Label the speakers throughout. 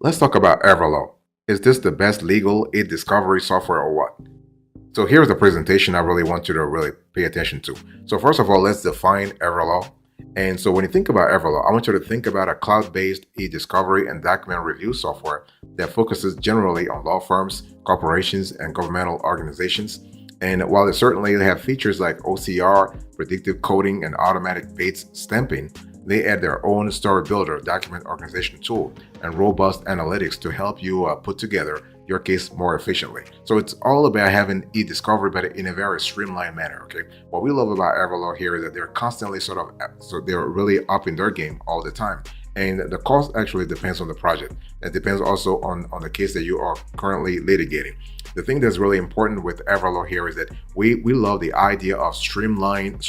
Speaker 1: Let's talk about Everlaw. Is this the best legal e-discovery software or what? So here's the presentation I really want you to really pay attention to. So first of all, let's define Everlaw. And so when you think about Everlaw, I want you to think about a cloud-based e-discovery and document review software that focuses generally on law firms, corporations, and governmental organizations. And while it certainly have features like OCR, predictive coding, and automatic Bates stamping, they add their own story builder, document organization tool, and robust analytics to help you put together your case more efficiently. So it's all about having e-discovery, but in a very streamlined manner. Okay. What we love about Everlaw here is that they're constantly so they're really up in their game all the time. And the cost actually depends on the project. It depends also on the case that you are currently litigating. The thing that's really important with Everlaw here is that we love the idea of streamline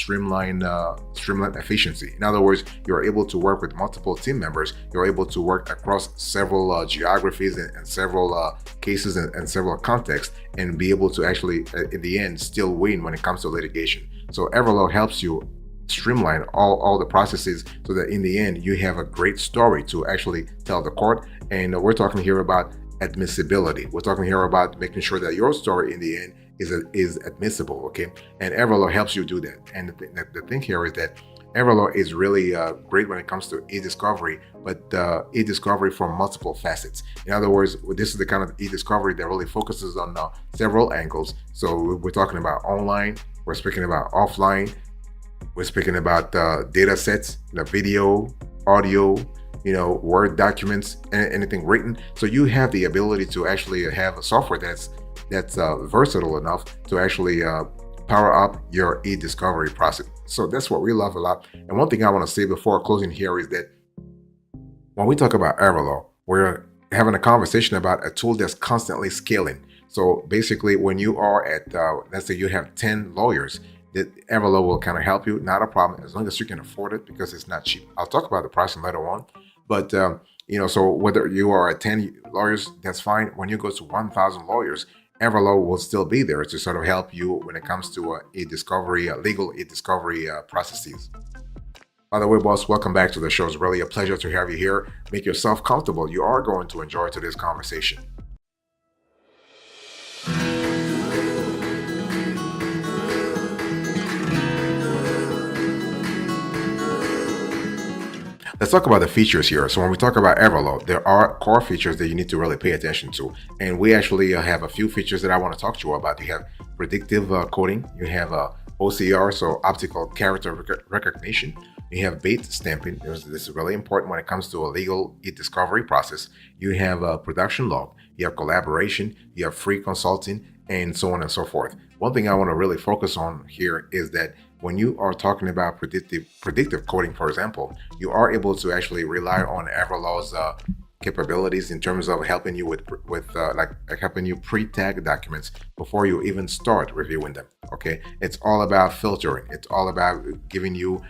Speaker 1: efficiency. In other words, you're able to work with multiple team members. You're able to work across several geographies and several cases and several contexts, and be able to actually, in the end, still win when it comes to litigation. So Everlaw helps you streamline all the processes so that in the end you have a great story to actually tell the court. And we're talking here about admissibility. We're talking here about making sure that your story in the end is admissible. Okay, and Everlaw helps you do that. And the thing here is that Everlaw is really great when it comes to e-discovery, but e-discovery from multiple facets. In other words, this is the kind of e-discovery that really focuses on several angles. So we're talking about online, we're speaking about offline, we're speaking about data sets, video, audio, Word documents, anything written. So you have the ability to actually have a software that's versatile enough to actually power up your e-discovery process. So that's what we love a lot. And one thing I want to say before closing here is that when we talk about Everlaw, we're having a conversation about a tool that's constantly scaling. So basically, when you are at, let's say you have 10 lawyers, that Everlaw will kind of help you. Not a problem, as long as you can afford it, because it's not cheap. I'll talk about the pricing later on. But, so whether you are at 10 lawyers, that's fine. When you go to 1,000 lawyers, Everlaw will still be there to sort of help you when it comes to e-discovery, legal e-discovery processes. By the way, boss, welcome back to the show. It's really a pleasure to have you here. Make yourself comfortable. You are going to enjoy today's conversation. Let's talk about the features here. So when we talk about Everlaw, there are core features that you need to really pay attention to. And we actually have a few features that I want to talk to you about. You have predictive coding. You have OCR, so optical character recognition. You have Bates stamping. This is really important when it comes to a legal e-discovery process. You have production log. You have collaboration. You have free consulting, and so on and so forth. One thing I want to really focus on here is that when you are talking about predictive coding, for example, you are able to actually rely on Everlaw's capabilities in terms of helping you with helping you pre-tag documents before you even start reviewing them. Okay, it's all about filtering. It's all about giving you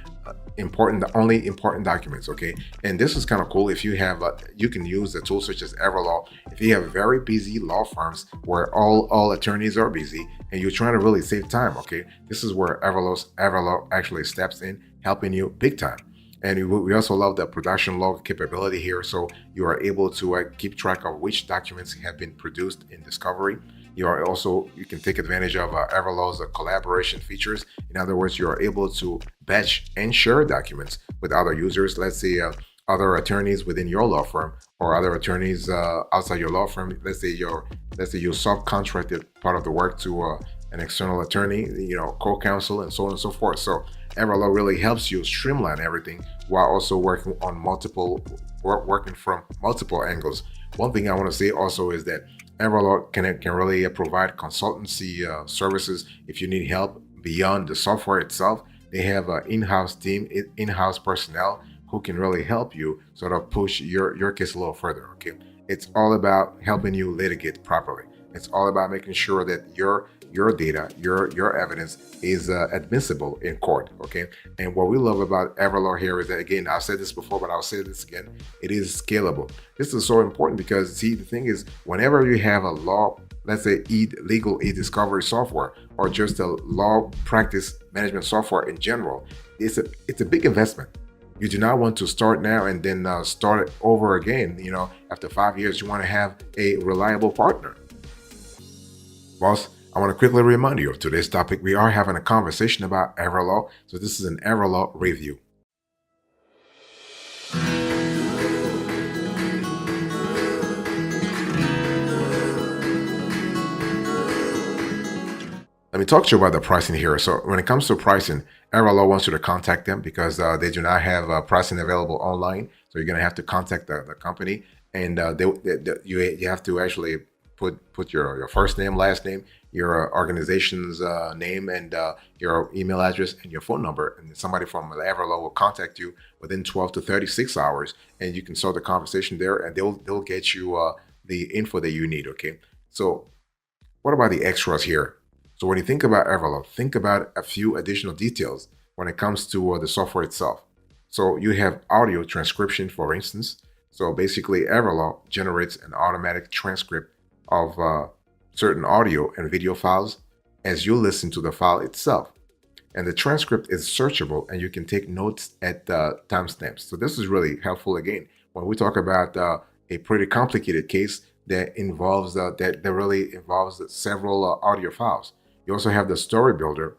Speaker 1: only important documents. Okay, and this is kind of cool. If you have you can use a tool such as Everlaw if you have very busy law firms where all attorneys are busy and you're trying to really save time. Okay, this is where Everlaw actually steps in, helping you big time. And we also love the production log capability here, so you are able to keep track of which documents have been produced in discovery. You can take advantage of Everlaw's collaboration features. In other words, you are able to batch and share documents with other users. Let's say other attorneys within your law firm or other attorneys outside your law firm. Let's say you subcontracted part of the work to an external attorney, co-counsel, and so on and so forth. So Everlaw really helps you streamline everything while also working from multiple angles. One thing I want to say also is that Everlaw can really provide consultancy services if you need help beyond the software itself. They have an in-house team, in-house personnel who can really help you sort of push your case a little further. Okay, it's all about helping you litigate properly. It's all about making sure that your data, your evidence is admissible in court. Okay, and what we love about Everlaw here is that, again, I've said this before, but I'll say this again, it is scalable. This is so important because, see, the thing is, whenever you have a law, let's say legal e-discovery software or just a law practice management software in general, it's a big investment. You do not want to start now and then start it over again. After 5 years, you want to have a reliable partner. Boss, I want to quickly remind you of today's topic. We are having a conversation about Everlaw. So this is an Everlaw review. Let me talk to you about the pricing here. So when it comes to pricing, Everlaw wants you to contact them because they do not have pricing available online. So you're going to have to contact the company, and you have to actually put your first name, last name, your organization's name, and your email address and your phone number. And somebody from Everlaw will contact you within 12 to 36 hours, and you can start the conversation there, and they'll get you the info that you need. Okay. So what about the extras here? So when you think about Everlaw, think about a few additional details when it comes to the software itself. So you have audio transcription, for instance. So basically, Everlaw generates an automatic transcript of certain audio and video files as you listen to the file itself. And the transcript is searchable, and you can take notes at timestamps. So this is really helpful again when we talk about a pretty complicated case that involves that really involves several audio files. You also have the story builder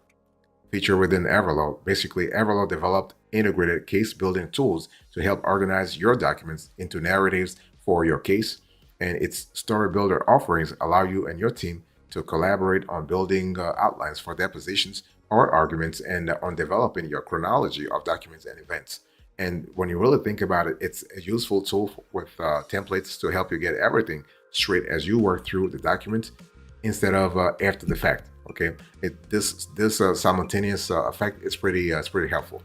Speaker 1: feature within Everlaw. Basically, Everlaw developed integrated case building tools to help organize your documents into narratives for your case. And its story builder offerings allow you and your team to collaborate on building outlines for depositions or arguments, and on developing your chronology of documents and events. And when you really think about it, it's a useful tool with templates to help you get everything straight as you work through the document instead of after the fact. Okay, this simultaneous effect is pretty helpful.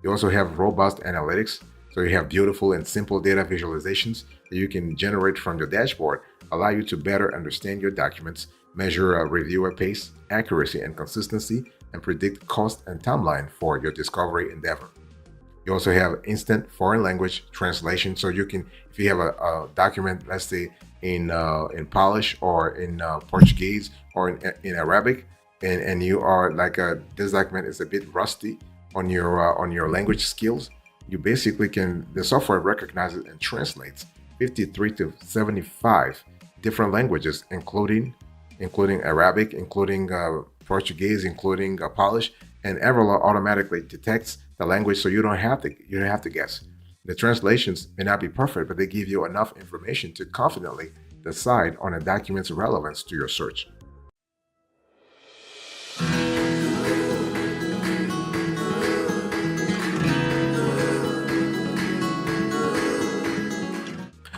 Speaker 1: You also have robust analytics, so you have beautiful and simple data visualizations that you can generate from your dashboard, allow you to better understand your documents, measure reviewer pace, accuracy, and consistency, and predict cost and timeline for your discovery endeavor. You also have instant foreign language translation, so you can, if you have a document, let's say in Polish or in Portuguese or in Arabic, and you are like this document is a bit rusty on your language skills, you basically can, the software recognizes and translates 53 to 75 different languages, including Arabic, including Portuguese, including Polish, and Everlaw automatically detects the language, so you don't have to guess. The translations may not be perfect, but they give you enough information to confidently decide on a document's relevance to your search.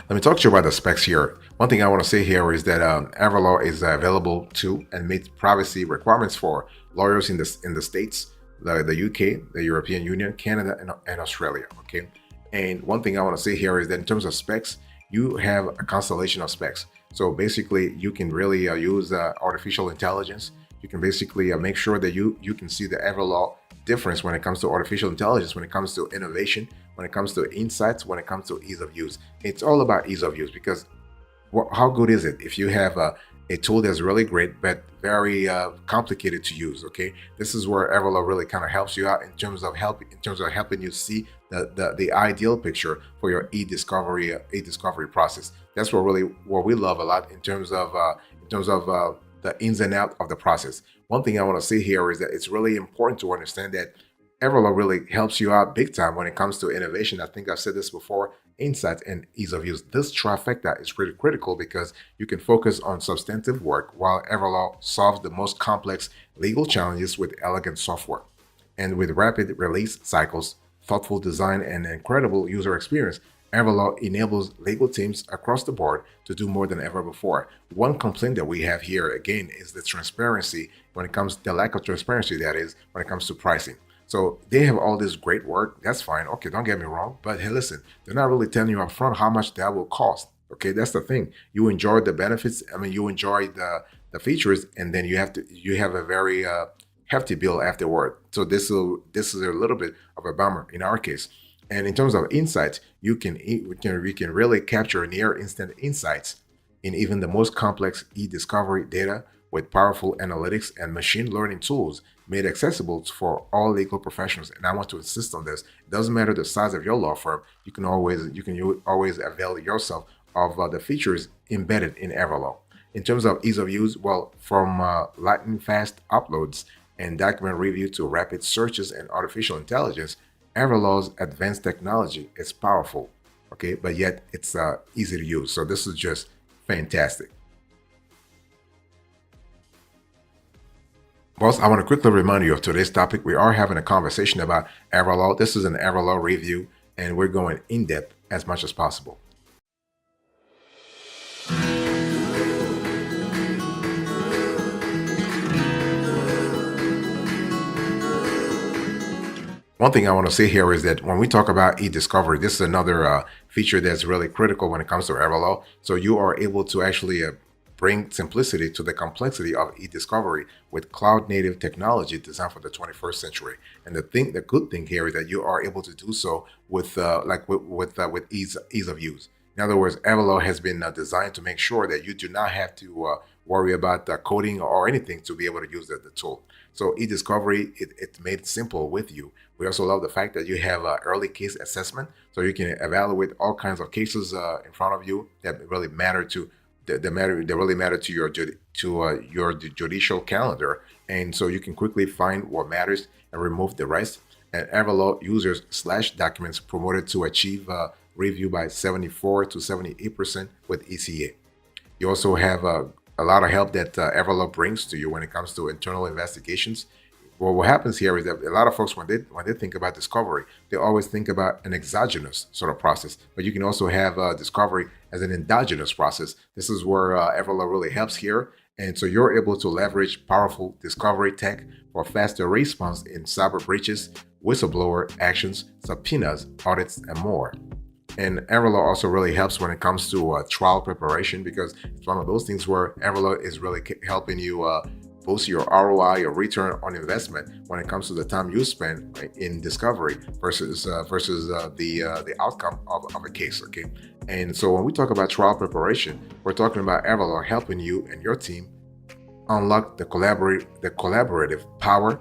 Speaker 1: Let me talk to you about the specs here. One thing I want to say here is that Everlaw is available to and meets privacy requirements for lawyers in the States, the UK, the European Union, Canada, and Australia. Okay. And one thing I want to say here is that in terms of specs, you have a constellation of specs. So basically, you can really use artificial intelligence. You can basically make sure that you can see the Everlaw difference when it comes to artificial intelligence, when it comes to innovation, when it comes to insights, when it comes to ease of use. It's all about ease of use, because how good is it if you have a tool that's really great but very complicated to use? Okay, this is where Everlaw really kind of helps you out in terms of helping you see the ideal picture for your e-discovery process. That's what we love a lot in terms of the ins and outs of the process. One thing I want to say here is that it's really important to understand that Everlaw really helps you out big time when it comes to innovation. I think I've said this before, insight and ease of use. This trifecta is pretty critical because you can focus on substantive work while Everlaw solves the most complex legal challenges with elegant software. And with rapid release cycles, thoughtful design, and incredible user experience, Everlaw enables legal teams across the board to do more than ever before. One complaint that we have here, again, is the transparency the lack of transparency, that is, when it comes to pricing. So they have all this great work. That's fine. Okay, don't get me wrong. But hey, listen, they're not really telling you up front how much that will cost. Okay, that's the thing. You enjoy the benefits. I mean, you enjoy the features, and then you have a very hefty bill afterward. So this is a little bit of a bummer in our case. And in terms of insights, we can really capture near instant insights in even the most complex e-discovery data with powerful analytics and machine learning tools made accessible for all legal professionals. And I want to insist on this. It doesn't matter the size of your law firm. You always avail yourself of the features embedded in Everlaw. In terms of ease of use, well, from lightning fast uploads and document review to rapid searches and artificial intelligence, Everlaw's advanced technology is powerful, okay, but yet it's easy to use. So this is just fantastic. Boss, I want to quickly remind you of today's topic. We are having a conversation about Everlaw. This is an Everlaw review, and we're going in depth as much as possible. One thing I want to say here is that when we talk about e-discovery, this is another feature that's really critical when it comes to Everlaw. So you are able to actually bring simplicity to the complexity of e-discovery with cloud-native technology designed for the 21st century. And the good thing here is that you are able to do so with ease of use. In other words, Everlaw has been designed to make sure that you do not have to worry about coding or anything to be able to use the tool. So e-discovery, it's made simple with you. We also love the fact that you have early case assessment, so you can evaluate all kinds of cases in front of you that really matter to your judicial calendar, and so you can quickly find what matters and remove the rest. And Everlaw users slash documents promoted to achieve review by 74 to 78% with ECA. You also have a lot of help that Everlaw brings to you when it comes to internal investigations. Well, what happens here is that a lot of folks, when they think about discovery, they always think about an exogenous sort of process. But you can also have discovery as an endogenous process. This is where Everlaw really helps here. And so you're able to leverage powerful discovery tech for faster response in cyber breaches, whistleblower actions, subpoenas, audits, and more. And Everlaw also really helps when it comes to trial preparation, because it's one of those things where Everlaw is really helping you boost your ROI, your return on investment, when it comes to the time you spend in discovery versus the outcome of a case. Okay, and so when we talk about trial preparation, we're talking about Everlaw helping you and your team unlock the collaborative power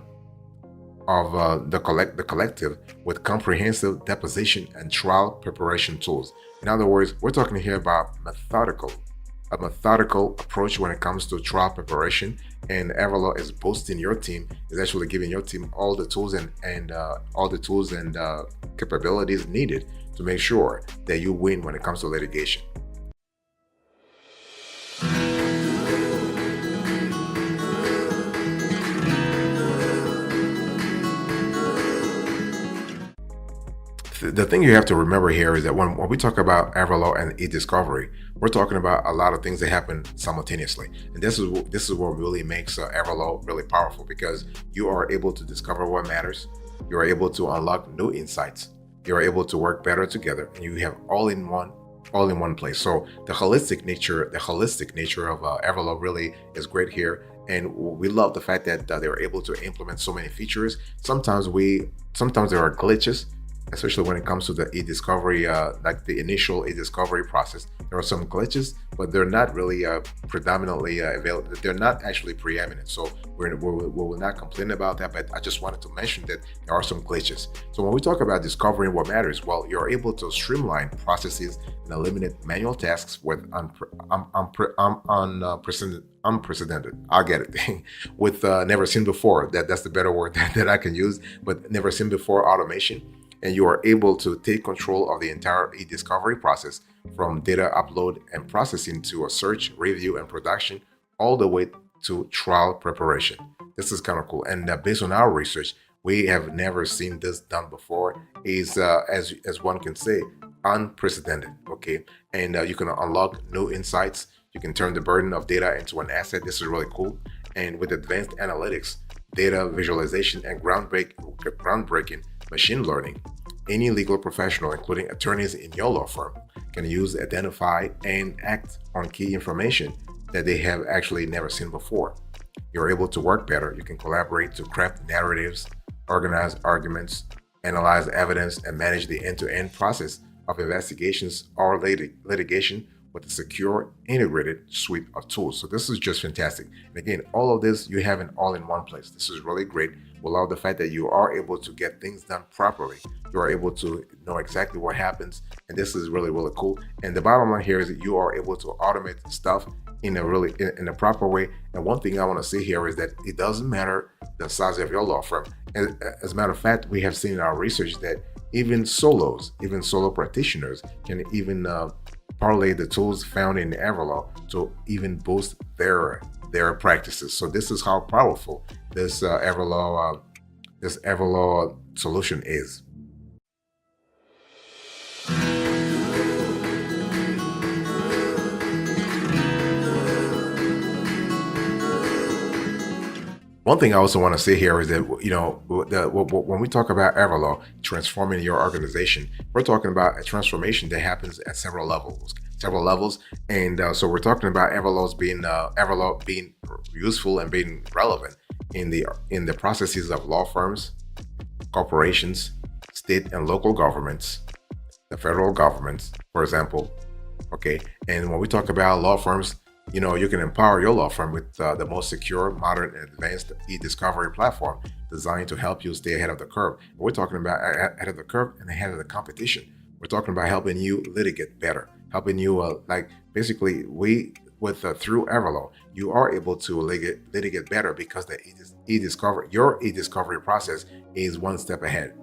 Speaker 1: of the collective with comprehensive deposition and trial preparation tools. In other words, we're talking here about a methodical approach when it comes to trial preparation, and Everlaw is boosting your team, is actually giving your team all the tools and capabilities needed to make sure that you win when it comes to litigation. The thing you have to remember here is that when we talk about Everlaw and e-discovery, we're talking about a lot of things that happen simultaneously. And this is what really makes Everlaw really powerful, because you are able to discover what matters. You are able to unlock new insights. You are able to work better together, and you have all in one place. So the holistic nature of Everlaw really is great here. And we love the fact that they are able to implement so many features. Sometimes there are glitches, especially when it comes to the e-discovery, like the initial e-discovery process. There are some glitches, but they're not really predominantly available. They're not actually preeminent. So we will not complain about that, but I just wanted to mention that there are some glitches. So when we talk about discovering what matters, well, you're able to streamline processes and eliminate manual tasks with unprecedented, I'll get it, with never seen before. That's the better word that I can use, but never seen before automation. And you are able to take control of the entire e-discovery process, from data upload and processing to a search, review, and production, all the way to trial preparation. This is kind of cool. And based on our research, we have never seen this done before. Is as one can say, unprecedented. Okay, and you can unlock new insights. You can turn the burden of data into an asset. This is really cool. And with advanced analytics, data visualization, and groundbreaking machine learning, any legal professional, including attorneys in your law firm, can use, identify, and act on key information that they have actually never seen before. You're able to work better. You can collaborate to craft narratives, organize arguments, analyze evidence, and manage the end-to-end process of investigations or litigation with a secure, integrated suite of tools. So this is just fantastic. And again, all of this you have it all in one place. This is really great. We love the fact that you are able to get things done properly. You are able to know exactly what happens, and this is really, really cool. And the bottom line here is that you are able to automate stuff in a proper way. And one thing I want to say here is that it doesn't matter the size of your law firm. As a matter of fact, we have seen in our research that even solo practitioners can even parlay the tools found in Everlaw to even boost their practices. So this is how powerful this Everlaw solution is. One thing I also want to say here is that, when we talk about Everlaw transforming your organization, we're talking about a transformation that happens at several levels. And so we're talking about Everlaw being useful and being relevant in the processes of law firms, corporations, state and local governments, the federal government, for example. Okay, and when we talk about law firms, you can empower your law firm with the most secure, modern, and advanced e-discovery platform designed to help you stay ahead of the curve. We're talking about ahead of the curve and ahead of the competition. We're talking about helping you litigate better, helping you basically through Everlaw, you are able to litigate better because your e-discovery process is one step ahead.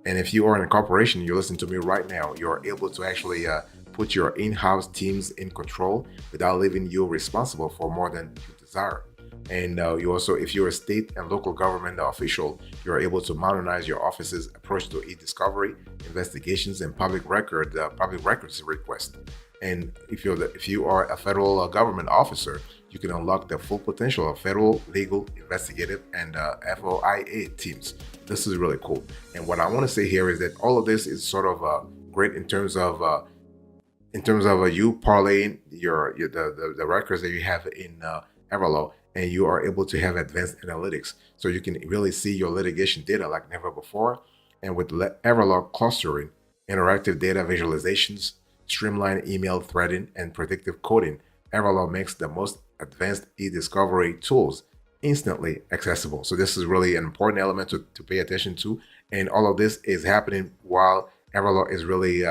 Speaker 1: And if you are in a corporation, you listen to me right now, you're able to actually put your in-house teams in control without leaving you responsible for more than you desire. And you also, if you're a state and local government official, you're able to modernize your office's approach to e-discovery, investigations, and public records requests. And if you are a federal government officer, you can unlock the full potential of federal, legal, investigative, and FOIA teams. This is really cool. And what I want to say here is that all of this is sort of great in terms of you parlaying the records that you have in Everlaw, and you are able to have advanced analytics, so you can really see your litigation data like never before. And with Everlaw clustering, interactive data visualizations, streamlined email threading, and predictive coding, Everlaw makes the most advanced e-discovery tools instantly accessible. So this is really an important element to pay attention to. And all of this is happening while Everlaw is really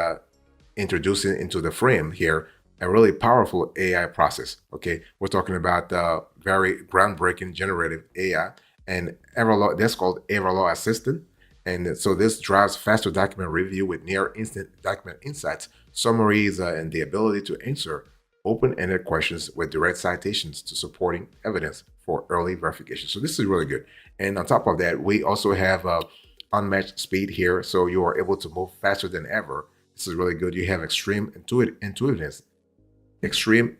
Speaker 1: introducing into the frame here a really powerful AI process. Okay, we're talking about very groundbreaking generative AI, and Everlaw, that's called Everlaw Assistant. And so this drives faster document review with near instant document insights, summaries, and the ability to answer open-ended questions with direct citations to supporting evidence for early verification. So this is really good. And on top of that, we also have unmatched speed here, so you are able to move faster than ever. This is really good. You have extreme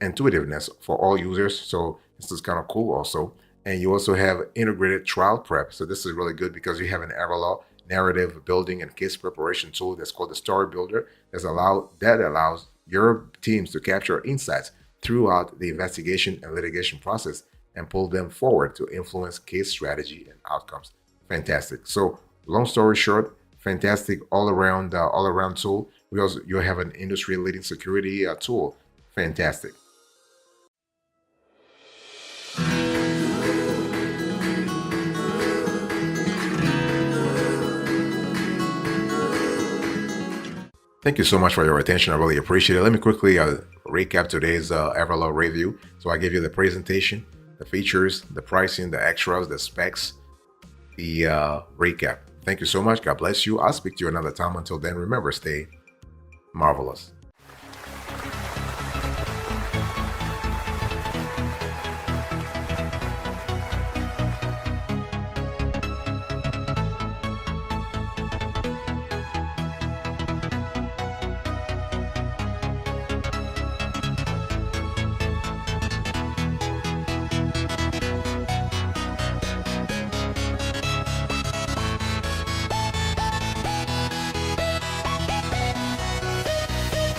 Speaker 1: intuitiveness for all users. So this is kind of cool also. And you also have integrated trial prep. So this is really good because you have an Everlaw narrative building and case preparation tool that's called the Story Builder that allows your teams to capture insights throughout the investigation and litigation process and pull them forward to influence case strategy and outcomes. Fantastic. So long story short, fantastic all around tool. You have an industry leading security tool. Fantastic. Thank you so much for your attention. I really appreciate it. Let me quickly recap today's Everlaw review. So I gave you the presentation, the features, the pricing, the extras, the specs, the recap. Thank you so much. God bless you. I'll speak to you another time. Until then, remember, stay marvelous.